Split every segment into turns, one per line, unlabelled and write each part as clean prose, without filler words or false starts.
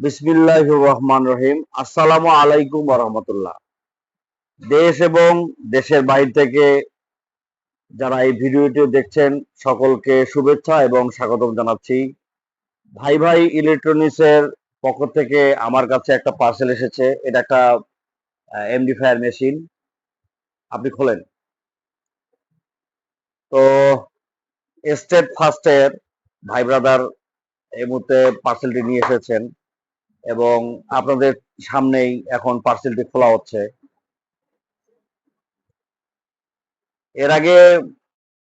বিসমিল্লাহির রহমানির রহিম। আসসালামু আলাইকুম ওয়া রাহমাতুল্লাহ। দেশ এবং দেশের বাইরে থেকে যারা এই ভিডিওটি দেখছেন সকলকে শুভেচ্ছা এবং স্বাগতম জানাচ্ছি। ভাই ভাই ইলেকট্রনিক্স এর পক্ষ থেকে আমার কাছে একটা পার্সেল এসেছে। এটা একটা এমডিফায়ার মেশিন। আপনি খোলেন। তো স্টেট ফার্স্টের ভাই ব্রাদার এই মুহূর্তে পার্সেলটি নিয়ে এসেছেন এবং আপনাদের সামনেই এখন পার্সেলটি খোলা হচ্ছে। এর আগে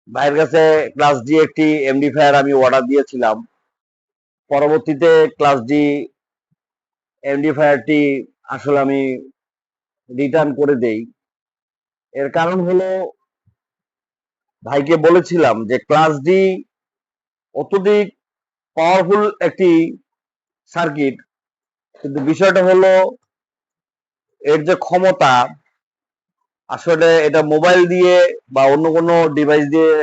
ভাইয়ের কাছে ক্লাস ডি একটি এমডিফায়ার আমি অর্ডার দিয়েছিলাম। পরবর্তীতে ক্লাস ডি এমডিফায়ারটি আসলে আমি রিটার্ন করে দেই। এর কারণ হলো ভাইকে বলেছিলাম যে ক্লাস ডি অত্যধিক পাওয়ারফুল একটি সার্কিট, কিন্তু বিষয়টা হলো এর যে ক্ষমতা, আসলে এটা মোবাইল দিয়ে বা অন্য কোনো ডিভাইস দিয়ে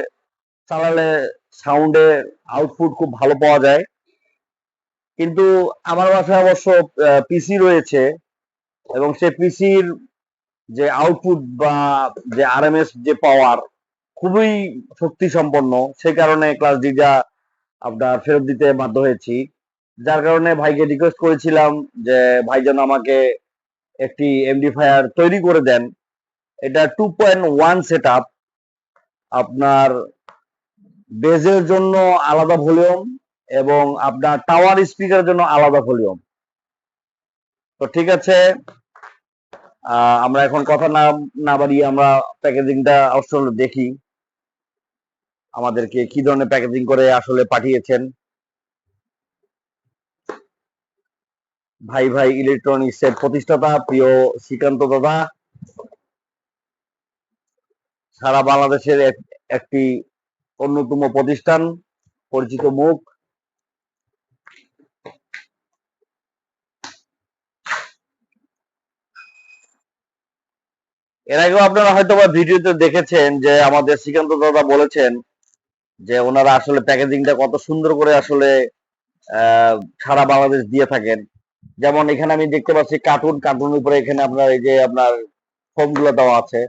চালালে সাউন্ডের আউটপুট খুব ভালো পাওয়া যায়। কিন্তু আমার বাসায় অবশ্য পিসি রয়েছে এবং সেই পিসির যে আউটপুট বা যে আরএমএস যে পাওয়ার খুবই শক্তি সম্পন্ন। সেই কারণে ক্লাস ডিটা আপনার ফেরত দিতে বাধ্য হয়েছি। যার কারণে ভাইকে রিকোয়েস্ট করেছিলাম যে ভাই যেন আমাকে একটি এমডিফায়ার তৈরি করে দেন। এটা 2.1 সেট আপ, আপনার বেজের জন্য আলাদা ভলিউম এবং আপনার টাওয়ার স্পিকারের জন্য আলাদা ভলিউম। তো ঠিক আছে, আমরা এখন কথা না না বাড়িয়ে আমরা প্যাকেজিংটা আসলে দেখি আমাদেরকে কি ধরনের প্যাকেজিং করে আসলে পাঠিয়েছেন। ভাই ভাই ইলেকট্রনিক্স এর প্রতিষ্ঠাতা প্রিয় শ্রীকান্ত দাদা, সারা বাংলাদেশের একটি অন্যতম প্রতিষ্ঠান, পরিচিত মুখ। এর আগেও আপনারা হয়তো বা ভিডিওতে দেখেছেন যে আমাদের শ্রীকান্ত দাদা বলেছেন যে ওনারা আসলে প্যাকেজিংটা কত সুন্দর করে আসলে আহ, সারা বাংলাদেশ দিয়ে থাকেন। যেমন এখানে আমি দেখতে পাচ্ছি কার্টুন উপরে এখানে আপনার এই যে আপনার ফোম গুলো দেওয়া আছে।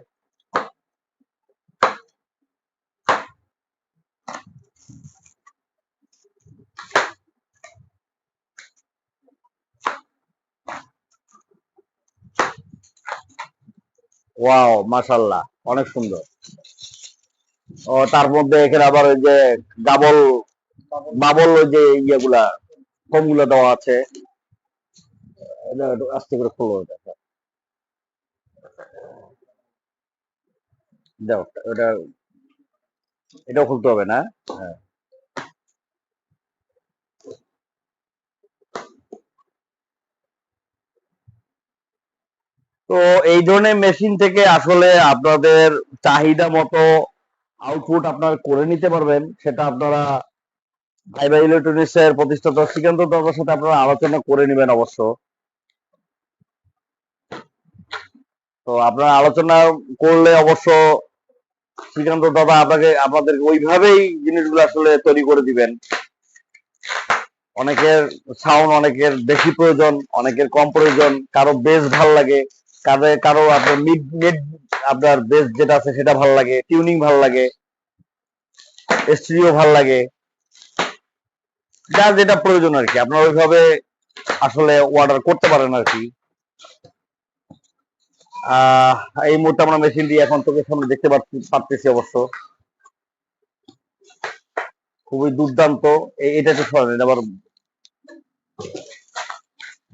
ওয়াও, মাশাল্লাহ, অনেক সুন্দর। ও তার মধ্যে এখানে আবার ওই যে ডাবল বাবল ওই যে ইয়েগুলা ফোম গুলো দেওয়া আছে। এটা একটু আস্তে করে খোলো, এটা দাও, ওটা এটাও খুলতে হবে না? হ্যাঁ। তো এই ধরনের মেশিন থেকে আসলে আপনাদের চাহিদা মতো আউটপুট আপনারা করে নিতে পারবেন। সেটা আপনারা ভাই ভাই ইলেকট্রনিক্স এর প্রতিষ্ঠাতা শ্রীকান্ত দাদার সাথে আপনারা আলোচনা করে নেবেন অবশ্য। তো আপনারা আলোচনা করলে অবশ্য শ্রীকান্ত দাদা আপনাদের ওইভাবেই জিনিসগুলো আসলে তৈরি করে দিবেন। অনেকের সাউন্ড অনেকের বেশি প্রয়োজন, অনেকের কম প্রয়োজন, কারো বেস ভাল লাগে, কারো আপনার মিড মিড আপনার বেস যেটা আছে সেটা ভাল লাগে, টিউনিং ভাল লাগে, স্টিরিও ভাল লাগে, যার যেটা প্রয়োজন আর কি আপনারা ওইভাবে আসলে অর্ডার করতে পারেন আর কি। আহ এই মুহূর্তে আমরা মেশিনটি এখন চোখের সামনে দেখতে পারতেছি অবশ্য। খুবই দুর্দান্ত। এটা একটু সরেন, এটা আবার,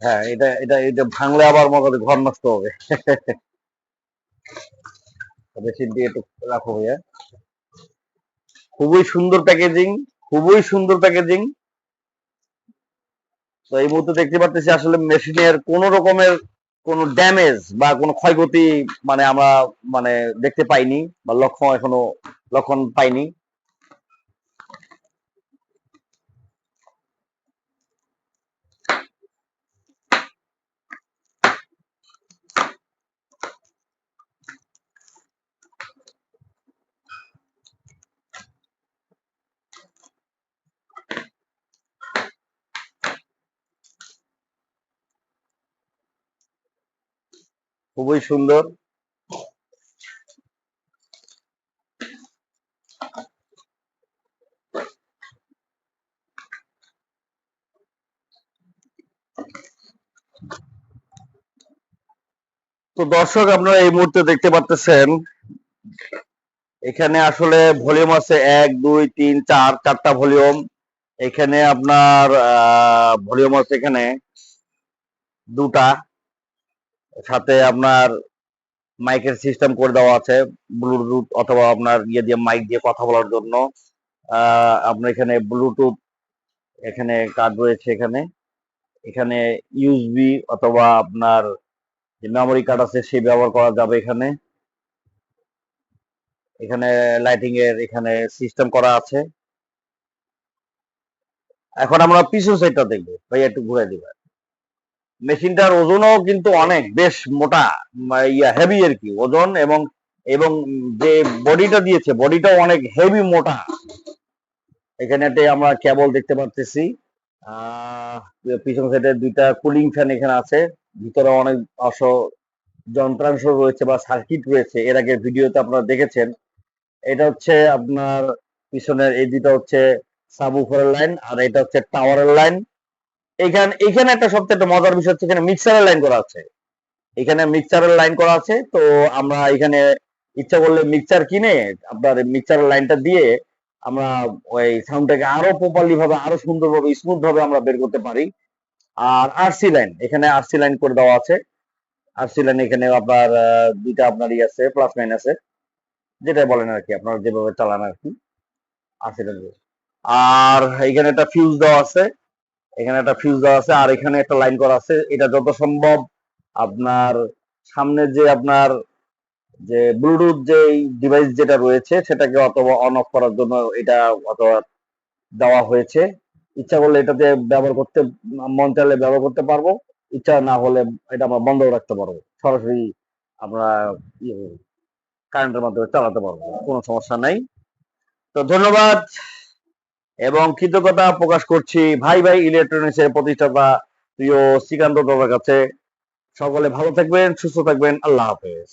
হ্যাঁ, এটা এটা এটা ভাঙলে আবার মনে করে ঘর নষ্ট হবে। মেশিনটি একটু রাখো ভাইয়া। খুবই সুন্দর প্যাকেজিং, খুবই সুন্দর প্যাকেজিং। তো এই মুহূর্তে দেখতে পাচ্ছি আসলে মেশিনের কোন রকমের কোনো ড্যামেজ বা কোনো ক্ষয়ক্ষতি মানে আমরা মানে দেখতে পাইনি বা লক্ষণ পাইনি। খুবই সুন্দর। তো দর্শক, আপনারা এই মুহূর্তে দেখতে পাচ্ছেন এখানে আসলে ভলিউম আছে 1 2 3 4, 4টা ভলিউম। এখানে আপনার ভলিউম আছে এখানে 2টা, সাথে আপনার মাইকের সিস্টেম করে দেওয়া আছে, ব্লুটুথ অথবা আপনার ইয়ে দিয়ে মাইক দিয়ে কথা বলার জন্য। আপনার এখানে ব্লুটুথ এখানে কার্ড রয়েছে, এখানে এখানে ইউএসবি অথবা আপনার যে মেমোরি কার্ড আছে সে ব্যবহার করা যাবে এখানে। এখানে লাইটিং এর এখানে সিস্টেম করা আছে। এখন আমরা পিছন সাইডটা দেখবো, ভাই একটু ঘুরে দিবেন। মেশিনটার ওজনও কিন্তু অনেক বেশ মোটা, ইয়া হেভি আর কি ওজন, এবং এবং যে বডিটা দিয়েছে বডিটাও অনেক হেভি মোটা। এখানে একটা আমরা কেবল দেখতে পাচ্ছি। পিছন সাইডে 2টা কুলিং ফ্যান এখানে আছে। ভিতরে অনেক যন্ত্রাংশ রয়েছে বা সার্কিট রয়েছে, এর আগে ভিডিওতে আপনারা দেখেছেন। এটা হচ্ছে আপনার পিছনের এই 2টা হচ্ছে সাবউফারের লাইন, আর এটা হচ্ছে টাওয়ারের লাইন। এখানে একটা সবচেয়ে একটা মজার বিষয় হচ্ছে এখানে মিক্সারের লাইন করা আছে। এখানে মিক্সারের লাইন করা আছে। তো আমরা এখানে ইচ্ছা করলে মিক্সার কিনে আপনার মিক্সারের লাইনটা দিয়ে আমরা ওই সাউন্ডটাকে আরো প্রপারলি ভাবে, আরো সুন্দরভাবে, স্মুথ ভাবে আমরা বের করতে পারি। আর আরসি লাইন, এখানে আরসি লাইন করে দেওয়া আছে। আরসি লাইন এখানে আপনার 2টা আপনার ই আছে, প্লাস মাইনাস আছে, যেটা বলেন আর কি, আপনারা যেভাবে চালান আর কি, আরসি লাইন। আর এখানে একটা ফিউজ দেওয়া আছে, এখানে একটা ফিউজ দেওয়া আছে, আর এখানে একটা লাইন করা আছে। এটা যত সম্ভব আপনার সামনে যে আপনার যে ব্লুটুথ যে ডিভাইস যেটা রয়েছে সেটাকে অথবা অন অফ করার জন্য এটা অথবা দেওয়া হয়েছে। ইচ্ছা করলে এটাতে ব্যবহার করতে, মন চাইলে ব্যবহার করতে পারবো, ইচ্ছা না হলে এটা আমরা বন্ধ রাখতে পারবো, সরাসরি আমরা কারেন্টের মাধ্যমে চালাতে পারবো, কোনো সমস্যা নাই। তো ধন্যবাদ এবং কৃতজ্ঞতা প্রকাশ করছি ভাই ভাই ইলেকট্রনিক্স এর প্রতিষ্ঠাতা প্রিয় শ্রীকান্ত দাদার কাছে। সকলে ভালো থাকবেন, সুস্থ থাকবেন, আল্লাহ হাফেজ।